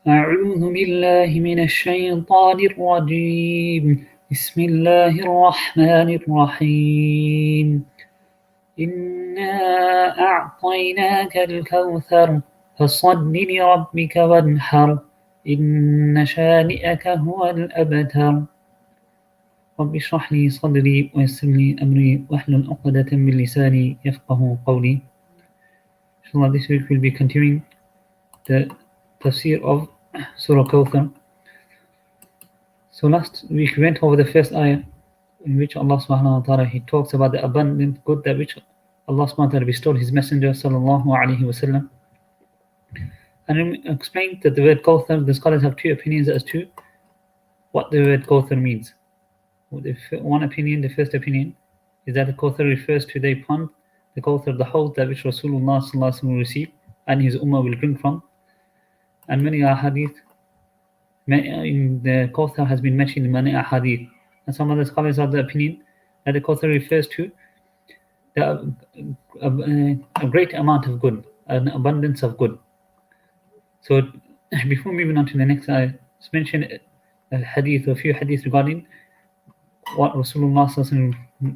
أعوذ بالله من الشيطان الرجيم بسم الله الرحمن الرحيم إنا أعطيناك الكوثر فصل لربك وانحر إن شانئك هو الأبتر رب اشرح لي صدري ويسر لي أمري واحلل عقدة من لساني يفقه قولي. Inshallah, this week we'll be continuing the Tafseer of Surah Kauthar. So last week we went over the first ayah in which Allah subhanahu wa ta'ala he talks about the abundant good that which Allah subhanahu wa ta'ala bestowed his messenger sallallahu alayhi wa sallam. And he explained that the word Kauthar, the scholars have two opinions as to what the word Kauthar means. One opinion, the first opinion, is that the Kauthar refers to the pond, the Kauthar, the house that which Rasulullah sallallahu alayhi wa sallam will receive and his ummah will drink from. And many ahadith in the Kauthar has been mentioned in many ahadith. And some other scholars are of the opinion that the Kauthar refers to a great amount of good, an abundance of good. So before moving on to the next ayah, let's mention a hadith, a few hadiths regarding what Rasulullah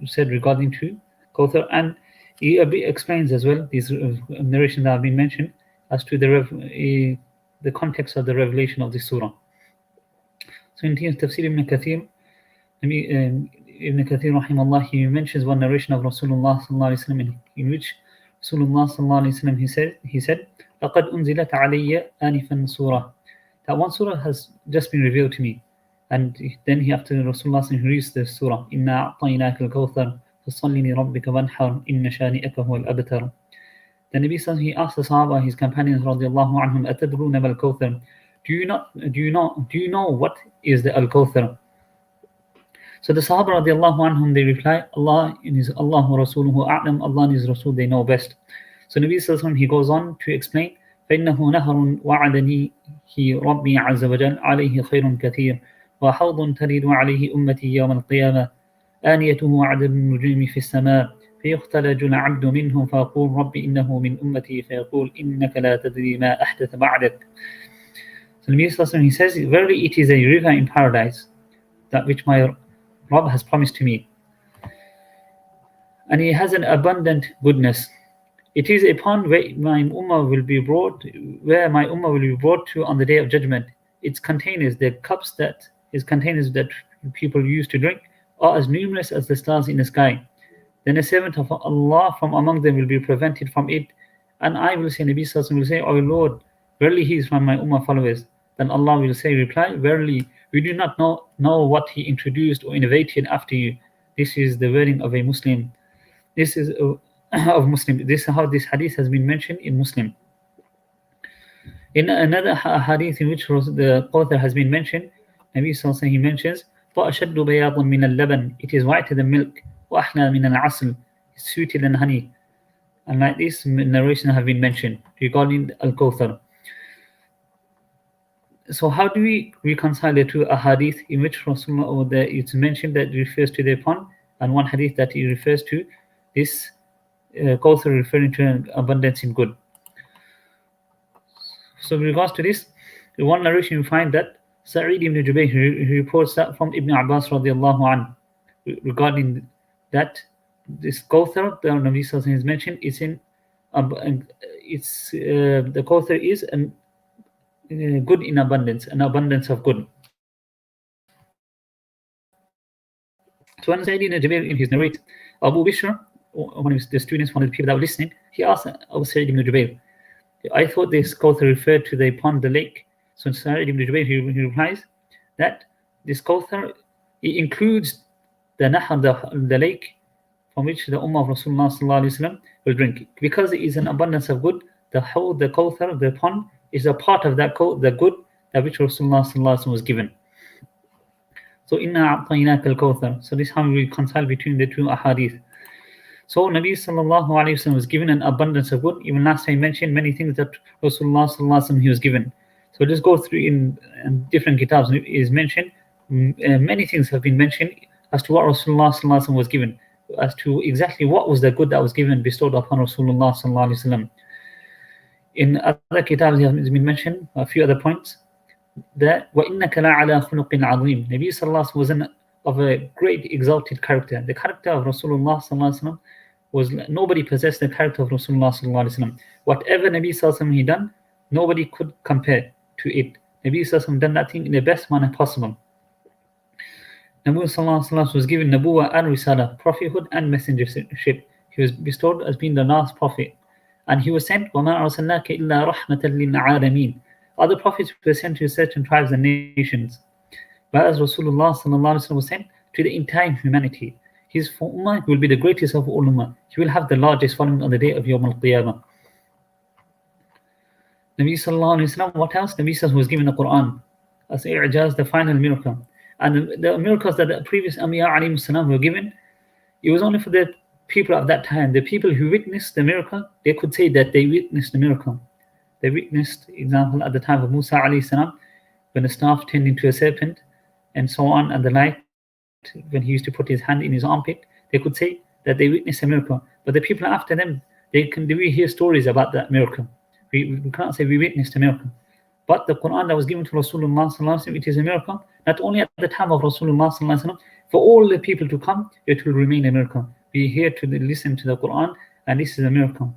said regarding to Kauthar, and he explains as well these narrations that have been mentioned as to the context of the revelation of this surah. So in Tafseer Ibn Kathir, Ibn Kathir rahimahullah, he mentions one narration of Rasulullah sallallahu alaihi wasallam in which Rasulullah sallallahu alaihi wasallam he said لَقَدْ أُنزِلَتْ عَلَيَّ آنِفًا surah. That one surah has just been revealed to me. And then he after Rasulullah he reads the surah إِنَّا أَعْطَيْنَاكَ الْكَوْثَرَ فَصَلِّ لِرَبِّكَ وَانْحَرْ إِنَّ شَانِئَكَ هُوَ الْأَبْتَرُ. The Nabi sallallahu he asked the Sahaba, his companions radiallahu anhum, أَتَدْرُونَ مَا الْكَوْثَرُ? Do you know what is the Al-Kauthar? So the Sahaba radiallahu anhum, they reply, Allah and His Allah wa Rasuluhu a'lam, Allah and His Rasul, they know best. So Nabi sallallahu he goes on to explain, فَإِنَّهُ نَهَرٌ وَعَدَنِي رَبِّي عَزَّ وَجَلَّ عَلَيْهِ خَيْرٌ كَثِيرٌ وَحَوْضٌ تَرِدُ عَلَيْهِ أُمَّتِي يَوْمَ الْقِيَامَةِ آنِيَتُهُ عَدَدُ النُّجُومِ فِي السَّمَاءِ فيختلج العبد منهم فيقول رب إنه من أمتي فيقول إنك لا تدري ما أحدث بعدك. So Nabi sallallahu he says, verily it is a river in paradise, that which my Rabb has promised to me, and he has an abundant goodness. It is a pond where my ummah will be brought to on the day of judgment. Its containers, the cups that is containers that people use to drink, are as numerous as the stars in the sky. Then a servant of Allah from among them will be prevented from it, and I will say, Nabi Sallallahu will say, O Lord, verily he is from my ummah followers. Then Allah will say, reply, verily we do not know what he introduced or innovated after you. This is the wording of a Muslim. This is of Muslim. This is how this hadith has been mentioned in Muslim. In another hadith in which the author has been mentioned, Nabi Sallallahu he mentions, وَأَشَدُّ بَيَاضٌ مِنَ اللَّبَنِ, it is whiter than milk. وَأَحْلَى مِنَ الْعَسْلِ, it's sweeter than honey. And like this narration have been mentioned regarding Al-Kauthar. So how do we reconcile the two ahadith in which Rasulullah it's mentioned that refers to the pond, and one hadith that it refers to this Kauthar referring to an abundance in good? So in regards to this, in one narration you find that Sa'id ibn Jubayr he reports that from Ibn Abbas radiallahu anhu regarding that this Kauthar the Nabi Sallallahu is mentioned is in the Kauthar is an good in abundance, an abundance of good. So when Sa'id ibn Jubayr in his narrate, Abu Bishr, one of the students, one of the people that were listening, he asked Abu Sa'id ibn Jubayr, I thought this Kauthar referred to the pond, the lake. So Sa'id ibn Jubayr he replies that this Kauthar it includes the nahar, the lake from which the ummah of Rasulullah sallallahu alaihi wasallam will drink. Because it is an abundance of good, the Kauthar, the pond, is a part of that the good that which Rasulullah sallallahu alaihi wasallam was given. So inna a'tainaka al-Kauthar. So this is how we reconcile between the two ahadith. So Nabi sallallahu alaihi wasallam was given an abundance of good. Even last time I mentioned many things that Rasulullah sallallahu alaihi wasallam he was given. So let's go through in different kitabs is mentioned. Many things have been mentioned as to what Rasulullah sallallahu alaihi wasallam was given, as to exactly what was the good that was given bestowed upon Rasulullah sallallahu alaihi wasallam. In other kitabs it has been mentioned a few other points. that وَإِنَّكَ لَعَلَى خُلُقٍ عَظِيمٍ. Nabi sallallahu alaihi wasallam was of a great exalted character. The character of Rasulullah sallallahu alaihi wasallam was, nobody possessed the character of Rasulullah sallallahu alaihi wasallam. Whatever Nabi sallallahu alaihi wasallam he done, nobody could compare to it. Nabi sallallahu alaihi wasallam done that thing in the best manner possible. Nabi sallallahu alaihi wasallam was given Nabuwa and Risala, prophethood and messengership. He was bestowed as being the last prophet. And he was sent, وَمَا أَرْسَلْنَاكَ إِلَّا رَحْمَةً لِلْعَالَمِينَ. Other prophets were sent to certain tribes and nations. Whereas Rasulullah sallallahu alaihi wasallam was sent to the entire humanity. His ummah will be the greatest of all ummah. He will have the largest following on the day of Yawm al-Qiyamah. Nabi sallallahu alaihi wasallam, what else? Nabi sallallahu was given the Quran as i'jaz, the final miracle. And the miracles that the previous Anbiya alayhi salam were given, it was only for the people of that time. The people who witnessed the miracle, they could say that they witnessed the miracle. They witnessed, example, at the time of Musa alayhi salam, when the staff turned into a serpent, and so on, and the light, when he used to put his hand in his armpit, they could say that they witnessed a miracle. But the people after them, we hear stories about that miracle. We can't say we witnessed a miracle. But the Quran that was given to Rasulullah sallallahu alaihi wasallam, it is a miracle, not only at the time of Rasulullah sallallahu alaihi wasallam, for all the people to come, it will remain a miracle. We are here to listen to the Quran, and this is a miracle.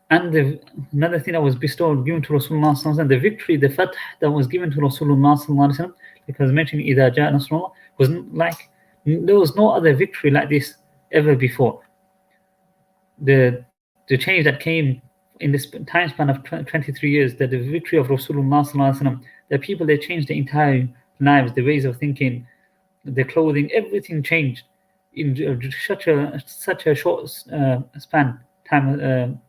And another thing that was bestowed, given to Rasulullah sallallahu alaihi wasallam, the victory, the fath that was given to Rasulullah sallallahu alaihi wasallam, because mentioned إِذَا جَاءَ نَصْرُ اللَّهِ, was like, there was no other victory like this ever before. The change that came in this time span of 23 years, that the victory of Rasulullah sallallahu alaihi wasallam, the people, they changed their entire lives, the ways of thinking, the clothing, everything changed in such a short span, time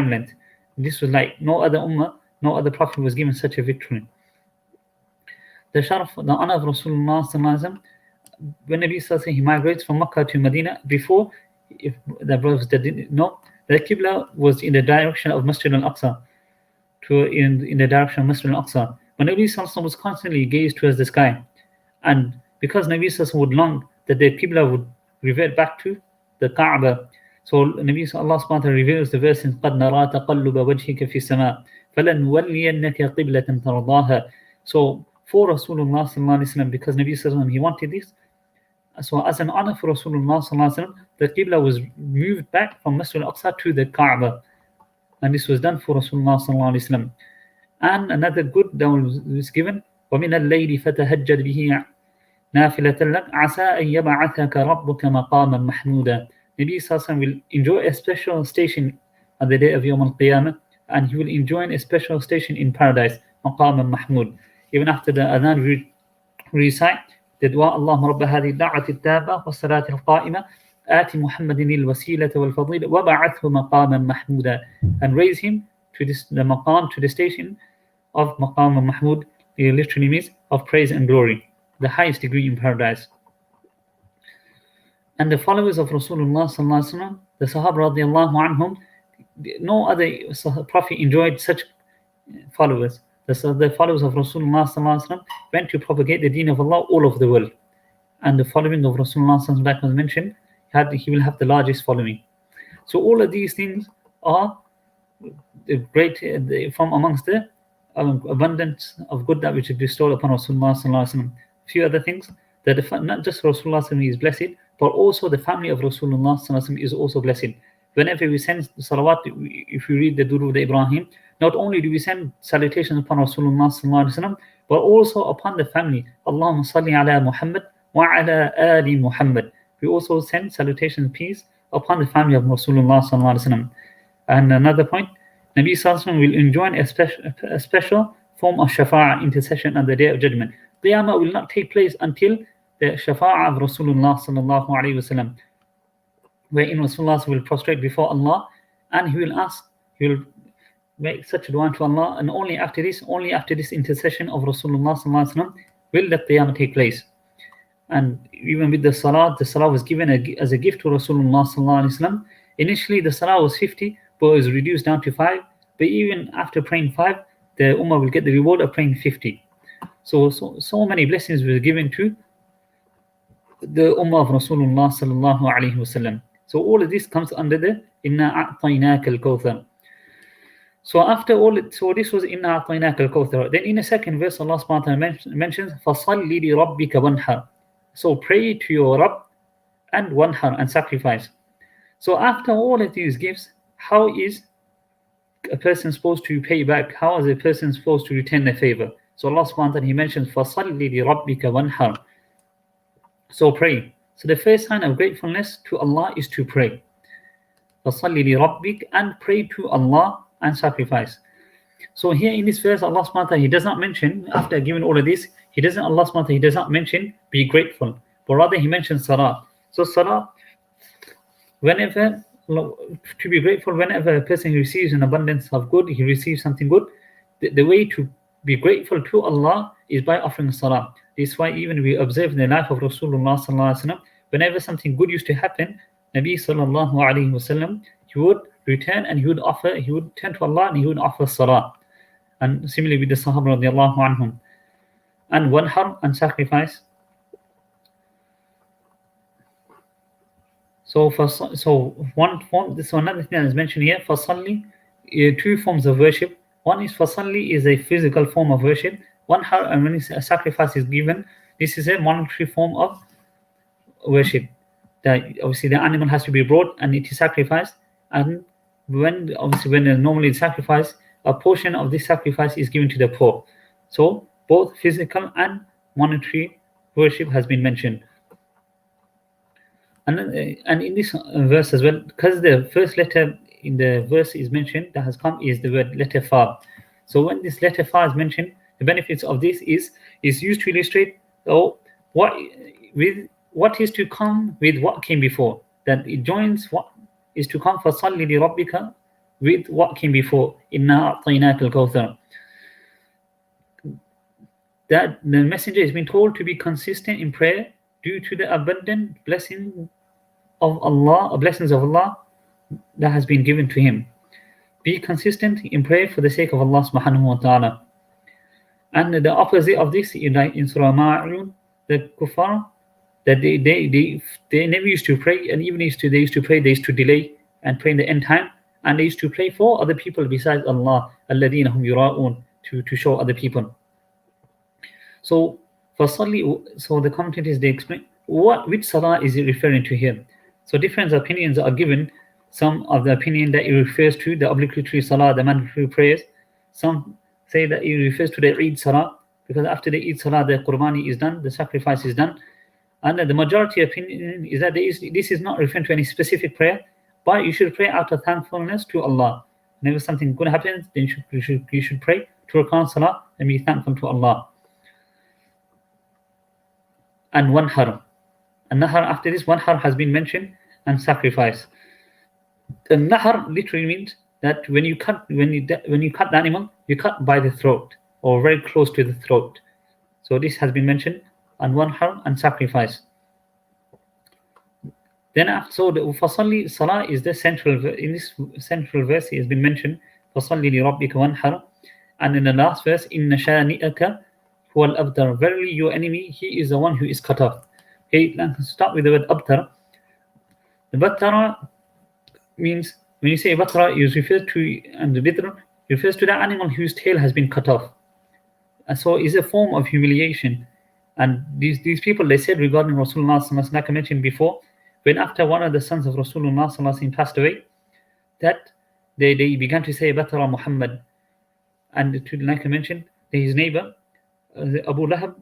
length. This was like no other ummah, no other prophet was given such a victory. The sharaf, the honor of Rasulullah sallallahu alaihi wasallam, when Nabi sallallahu alaihi wasallam, he migrates from Makkah to Medina, before, if the brothers didn't know, the Qibla was in the direction of Masjid al-Aqsa, in the direction of Masjid al-Aqsa. When Nabi sallallahu alaihi wasallam was constantly gazed towards the sky, and because Nabi sallallahu alaihi wasallam would long that the Qibla would revert back to the Kaaba, so Nabi sallallahu alaihi wasallam reveals the verse in قَدْ نَرَى تَقَلُّبَ وَجْهِكَ فِي السَّمَاءِ فَلَنُوَلِّيَنَّكَ قِبْلَةً تَرْضَاهَا. So for Rasulullah sallallahu alaihi wasallam, because Nabi sallallahu alaihi wasallam, he wanted this, so as an honor for Rasulullah sallallahu alaihi wasallam, the Qibla was moved back from Masjid al-Aqsa to the Kaaba, and this was done for Rasulullah sallallahu alaihi wasallam. And another good that was given, وَمِنَ اللَّيْلِ فَتَهَجَّدْ بِهِ نَافِلَةً لَكَ عَسَىٰ أَن يَبْعَثَكَ رَبُّكَ مَقَامًا مَحْمُودًا. Nabi sallallahu alaihi wasallam will enjoy a special station at the day of Yawm al-Qiyamah, and he will enjoy a special station in paradise, مَقَامًا مَحْمُود. Even after the adhan, we recite the dua, اللهم رب هذه الدعوة التامة والصلاة القائمة آت محمد الوسيلة والفضيلة وبعثه مقاما محمودا, and raise him to the maqam, to the station of maqam mahmud. It literally means of praise and glory, the highest degree in paradise. And the followers of Rasulullah sallallahu alaihi wasallam, the Sahaba radiallahu anhum, no other prophet enjoyed such followers. The followers of Rasulullah sallallahu alaihi wasallam went to propagate the deen of Allah all over the world. And the following of Rasulullah sallallahu alaihi wasallam, like was mentioned, he will have the largest following. So all of these things are great from amongst the abundance of good that which is bestowed upon Rasulullah sallallahu alaihi wasallam. Few other things, that not just Rasulullah sallallahu alaihi wasallam is blessed, but also the family of Rasulullah sallallahu alaihi wasallam is also blessed. Whenever we send salawat, if we read the Durood Ibrahim, not only do we send salutations upon Rasulullah sallallahu alaihi wasallam, but also upon the family. Allahumma salli ala Muhammad wa ala ali Muhammad. We also send salutations and peace upon the family of Rasulullah sallallahu alaihi wasallam. And another point, Nabi sallallahu alaihi wasallam will enjoin a special form of shafa'ah, intercession on the day of judgment. Qiyamah will not take place until the shafa'ah of Rasulullah sallallahu alaihi wasallam, wherein Rasulullah will prostrate before Allah, and he will ask, he will make such a dua to Allah, and only after this intercession of Rasulullah sallallahu alaihi wasallam will the Qiyamah take place. And even with the salah was given as a gift to Rasulullah sallallahu alaihi wasallam. Initially the salah was 50, but it was reduced down to 5. But even after praying 5, the ummah will get the reward of praying 50. So many blessings were given to the ummah of Rasulullah sallallahu alaihi wasallam. So all of this comes under the Inna a'tainaka al-Kauthar. So after all, so this was inna a'tainaka al-kawthar. Then in the second verse, Allah subhanahu wa ta'ala mentions فَصَلِّ لِرَبِّكَ وَانْحَرْ. So pray to your Rabb and wanhar and sacrifice. So after all of these gifts, how is a person supposed to pay back? How is a person supposed to return the favor? So Allah subhanahu wa ta'ala, He mentions فَصَلِّ لِرَبِّكَ وَانْحَرْ. So pray. So the first sign of gratefulness to Allah is to pray. فَصَلِّ لِرَبِّكَ, and pray to Allah and sacrifice. So here in this verse, Allah subhanahu wa ta'ala, He does not mention, after giving all of this, Allah subhanahu wa ta'ala, He does not mention be grateful, but rather He mentions salah. So salah, whenever, to be grateful, whenever a person receives an abundance of good, he receives something good, the way to be grateful to Allah is by offering salah. This is why even we observe in the life of Rasulullah sallallahu alaihi wasallam, whenever something good used to happen, Nabi sallallahu alaihi wasallam, he would return and he would turn to Allah and he would offer salah. And similarly with the Sahaba radiallahu anhum. And wanhar, and sacrifice. So one form, so another thing that is mentioned here, fasalli, two forms of worship. One is fasalli, is a physical form of worship. Wanhar, and when a sacrifice is given, this is a monetary form of worship. That obviously the animal has to be brought and it is sacrificed. And when normally sacrifice, a portion of this sacrifice is given to the poor. So both physical and monetary worship has been mentioned. And in this verse as well, because the first letter in the verse is mentioned that has come is the word letter fa. So when this letter fa is mentioned, the benefits of this is used to illustrate what is to come with what came before. That it joins what is to come for salli li rabbika with what came before. Inna a'tainaka al-kawthar. That the messenger has been told to be consistent in prayer due to the abundant blessings of Allah that has been given to him. Be consistent in prayer for the sake of Allah subhanahu wa ta'ala. And the opposite of this in Surah Ma'un, the kuffar, that they never used to pray, and even they used to pray, they used to delay and pray in the end time, and they used to pray for other people besides Allah, alladhina hum yura'un, to show other people. So the commentators, they explain which salah is it referring to here. So different opinions are given. Some of the opinion that it refers to the obligatory salah, the mandatory prayers. Some say that it refers to the Eid salah, because after the Eid salah, the qurbani is done, the sacrifice is done. And the majority opinion is that this is not referring to any specific prayer, but you should pray out of thankfulness to Allah. Whenever something good happens, then you should pray to recount salah and be thankful to Allah. And wanhar. And nahar, after this, wanhar has been mentioned, and sacrifice. The nahar literally means that when you cut the animal, you cut by the throat or very close to the throat. So this has been mentioned, and wanhar, and sacrifice. Then after, the fasalli, salah is the central, in this central verse it has been mentioned, fasalli li rabbika wanhar. And in the last verse, inna shani'aka huwal abtar, verily your enemy, he is the one who is cut off. Okay, let's start with the word abtar. The batara means, when you say batara, it refers to, and the bitr refers to the animal whose tail has been cut off. And so it's a form of humiliation. And these people, they said regarding Rasulullah sallallahu alaihi wasallam, like I mentioned before, when after one of the sons of Rasulullah sallallahu alaihi wasallam passed away, that they began to say batara Muhammad. And like I mentioned, his neighbor, Abu Lahab,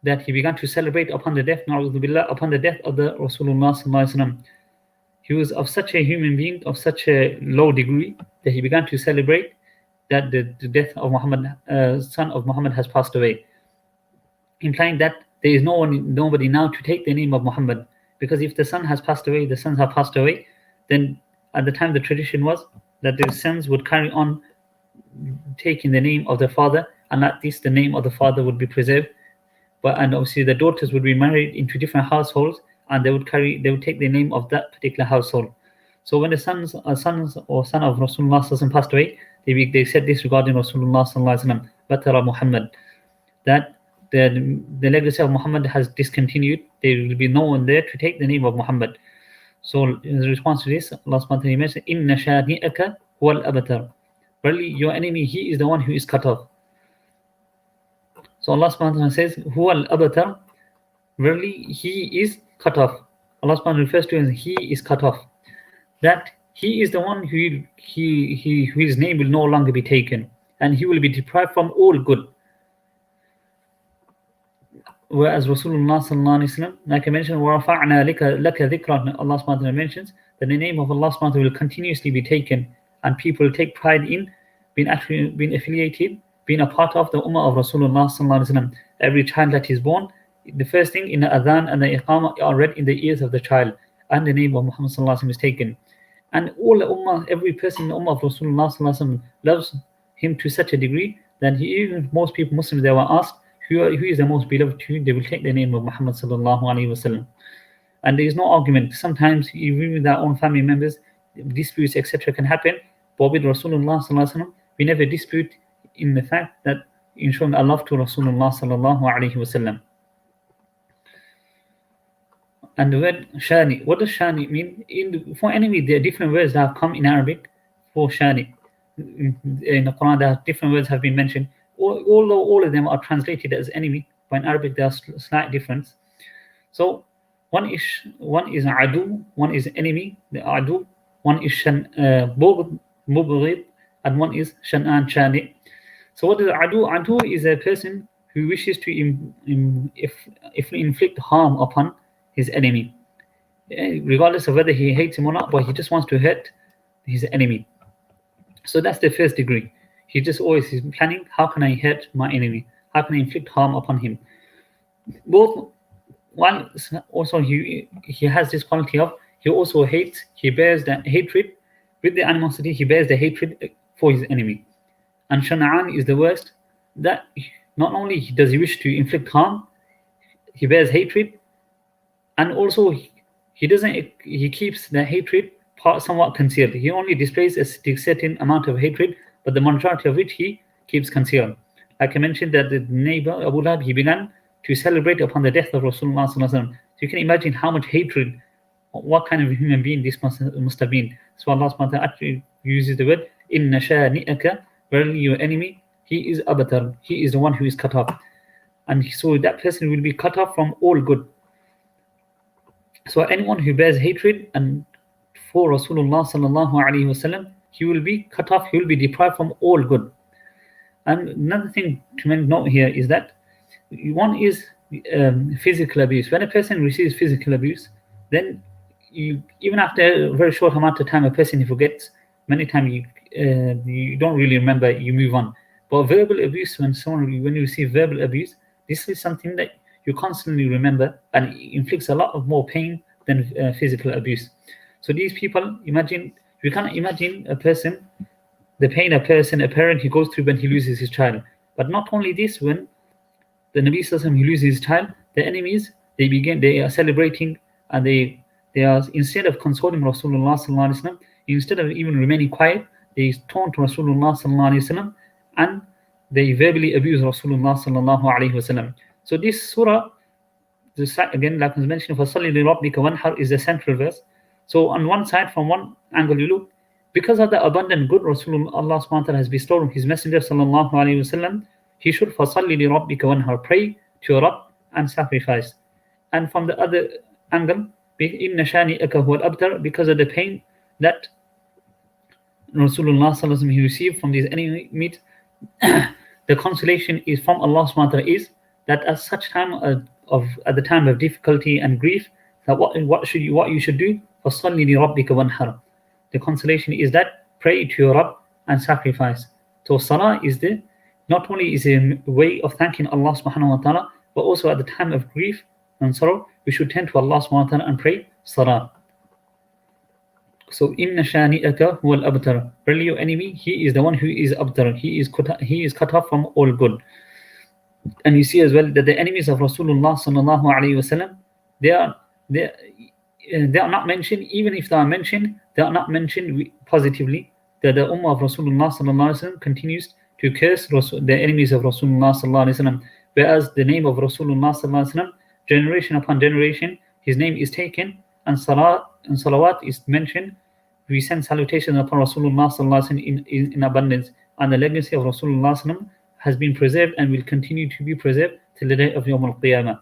that he began to celebrate upon the death, upon the death of the Rasulullah sallallahu alaihi wasallam. He was of such a human being, of such a low degree, that he began to celebrate that the death of Muhammad, son of Muhammad, has passed away, implying that there is nobody now to take the name of Muhammad, because if the son has passed away, the sons have passed away, then at the time the tradition was that the sons would carry on taking the name of their father, and at least the name of the father would be preserved. And obviously the daughters would be married into different households, and they would take the name of that particular household. So when the sons or son of Rasulullah sallallahu alaihi wasallam passed away, they said this regarding Rasulullah sallallahu alaihi wasallam, Batara Muhammad, that the legacy of Muhammad has discontinued. There will be no one there to take the name of Muhammad. So in response to this, Allah subhanahu wa ta'ala mentioned, Inna shani'aka huwal abtar. Verily, your enemy, he is the one who is cut off. So Allah subhanahu wa ta'ala says, Huwa al-abtar, verily he is cut off. Allah subhanahu wa ta'ala refers to him as he is cut off. That he is the one whose name will no longer be taken, and he will be deprived from all good. Whereas Rasulullah sallallahu alaihi wasallam, like I mentioned, وَرَفَعْنَا لَكَ ذِكْرًا, Allah subhanahu wa ta'ala mentions that the name of Allah subhanahu wa ta'ala will continuously be taken, and people will take pride in being affiliated, being a part of the ummah of Rasulullah sallallahu alaihi wasallam. Every child that is born, the first thing in the adhan and the iqamah are read in the ears of the child, and the name of Muhammad sallallahu alaihi wasallam is taken. And all the ummah, every person in the ummah of Rasulullah sallallahu alaihi wasallam loves him to such a degree that even most people, Muslims, they were asked, who is the most beloved to you, they will take the name of Muhammad sallallahu alaihi wasallam. And there is no argument. Sometimes even with our own family members, disputes, etc. can happen. But with Rasulullah sallallahu alaihi wasallam, we never dispute in the fact that in showing our love to Rasulullah sallallahu alaihi wasallam. And the word shani, what does shani mean? For enemy, there are different words that have come in Arabic for shani. In the Quran, there are different words have been mentioned. Although all of them are translated as enemy, but in Arabic there are slight difference. So one is adu, one is enemy, the adu, one is mubghid, and one is shan'an shani. So what is adu? Adu is a person who wishes to inflict harm upon his enemy, regardless of whether he hates him or not, but he just wants to hurt his enemy. So that's the first degree. He just always is planning, how can I hurt my enemy? How can I inflict harm upon him? Both, one also he has this quality of, he also hates, he bears the hatred, with the animosity, he bears the hatred for his enemy. And shana'an is the worst, that not only does he wish to inflict harm, he bears hatred, and also he keeps the hatred part somewhat concealed. He only displays a certain amount of hatred, but the majority of it he keeps concealed. Like I mentioned, that the neighbor Abu Lahab, he began to celebrate upon the death of Rasulullah sallallahu alaihi wasallam. So you can imagine how much hatred, what kind of human being this must have been. So Allah subhanahu wa ta'ala actually uses the word inna shani'aka, verily your enemy, he is abtar, he is the one who is cut off, and so that person will be cut off from all good. So anyone who bears hatred and for Rasulullah sallallahu alaihi wasallam, he will be cut off, he will be deprived from all good. And another thing to note here is that one is physical abuse. When a person receives physical abuse, then even after a very short amount of time, a person forgets. Many times you don't really remember, you move on. But verbal abuse, when you receive verbal abuse, this is something that you constantly remember, and it inflicts a lot of more pain than physical abuse. So these people, you can't imagine the pain a parent, he goes through when he loses his child. But not only this, when the Nabi Sallallahu Alaihi Wasallam, he loses his child, the enemies, they are celebrating, and they are, instead of consoling Rasulullah Sallallahu Alaihi Wasallam, instead of even remaining quiet, they taunt Rasulullah Sallallahu Alaihi Wasallam, and they verbally abuse Rasulullah Sallallahu Alaihi Wasallam. So this surah, again, like I mentioned, فَصَلِّ لِرَبِّكَ وَانْحَرْ is the central verse. So on one side, from one angle you look, because of the abundant good Rasulullah Allah subhanahu wa ta'ala has bestowed on his messenger sallallahu alayhi wasallam, he should فَصَلِّ لِرَبِّكَ وَانْحَرْ, pray to your Rabb and sacrifice. And from the other angle, إِنَّ شَانِئَكَ هُوَ الْأَبْتَرُ, because of the pain that Rasulullah sallallahu alayhi wasallam he received from these enemies, the consolation is from Allah subhanahu wa ta'ala is that at such time at the time of difficulty and grief, that what you should do, فَصَلِّ لِرَبِّكَ وَانْحَرْ. The consolation is that pray to your Rabb and sacrifice. So salah is not only is a way of thanking Allah subhanahu wa ta'ala, but also at the time of grief and sorrow, we should turn to Allah subhanahu wa ta'ala and pray salah. So inna shani'aka huwa al-abtar, really your enemy, he is the one who is abtar, he is cut off from all good. And you see as well that the enemies of Rasulullah sallallahu alaihi wasallam, they are not mentioned. Even if they are mentioned, they are not mentioned positively. That the ummah of Rasulullah sallallahu alaihi wasallam continues to curse the enemies of Rasulullah sallallahu alaihi wasallam, whereas the name of Rasulullah sallallahu alaihi wasallam, generation upon generation, his name is taken, and salawat is mentioned we send salutations upon Rasulullah sallallahu alaihi wasallam in abundance, and the legacy of Rasulullah sallallahu alaihi wasallam has been preserved and will continue to be preserved till the day of Yawm al-Qiyamah.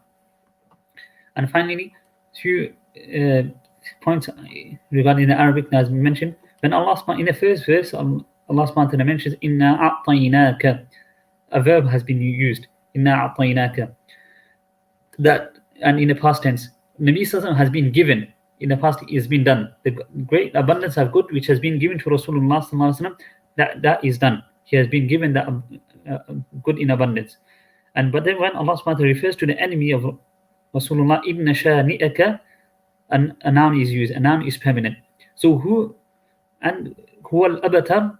And finally, few points regarding the Arabic as mentioned. When Allah in the first verse, Allah subhanahu wa ta'ala mentions Inna a'tainaka, a verb has been used. Inna a'tainaka. That, and in the past tense, Nabi Sallallahu has been given. In the past, it has been done. The great abundance of good which has been given to Rasulullah Sallallahu, that is done. He has been given that good in abundance. But then when Allah subhanahu wa ta'ala refers to the enemy of Rasulullah, Inna shani'aka, a noun is used. A noun is permanent. So who al abatar,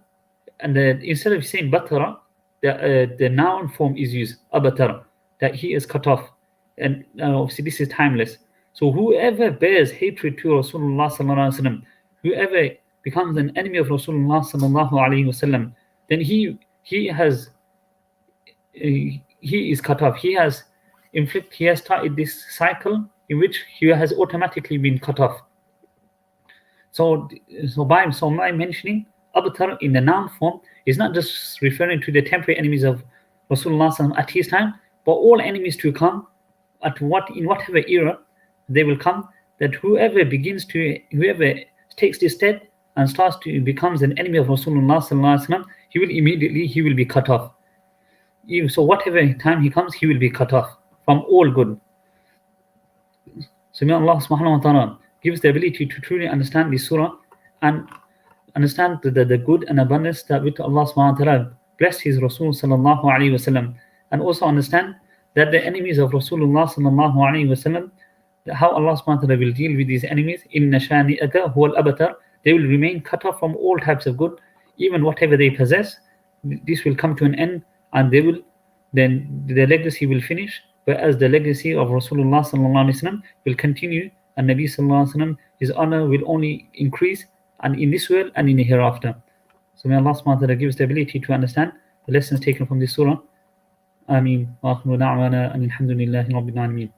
and instead of saying batara, the noun form is used, abatar, that he is cut off. And obviously this is timeless. So whoever bears hatred to Rasulullah sallallahu alaihi wasallam, whoever becomes an enemy of Rasulullah sallallahu alaihi wasallam, then he is cut off. He has started this cycle in which he has automatically been cut off. So by mentioning abtar in the noun form is not just referring to the temporary enemies of Rasulullah sallallahu at his time, but all enemies to come in whatever era they will come, that whoever takes this step and starts to becomes an enemy of Rasulullah sallallahu alaihi wasallam, he will be cut off. So whatever time he comes, he will be cut off from all good. So may Allah subhanahu wa ta'ala give us the ability to truly understand this surah and understand the good and abundance that with Allah subhanahu wa ta'ala blessed his Rasul sallallahu alaihi wasallam, and also understand that the enemies of Rasulullah sallallahu alaihi wasallam, how Allah subhanahu wa ta'ala will deal with these enemies. Inna shani'aka huwa al-abtar, they will remain cut off from all types of good, even whatever they possess. This will come to an end, and then the legacy will finish, whereas the legacy of Rasulullah sallallahu alaihi wasallam will continue, and Nabi sallallahu alaihi wasallam, his honor will only increase, and in this world and in the hereafter. So may Allah subhanahu wa ta'ala give us the ability to understand the lessons taken from this surah. Ameen. Wa akhiru da'wana alhamdulillahi rabbil alamin.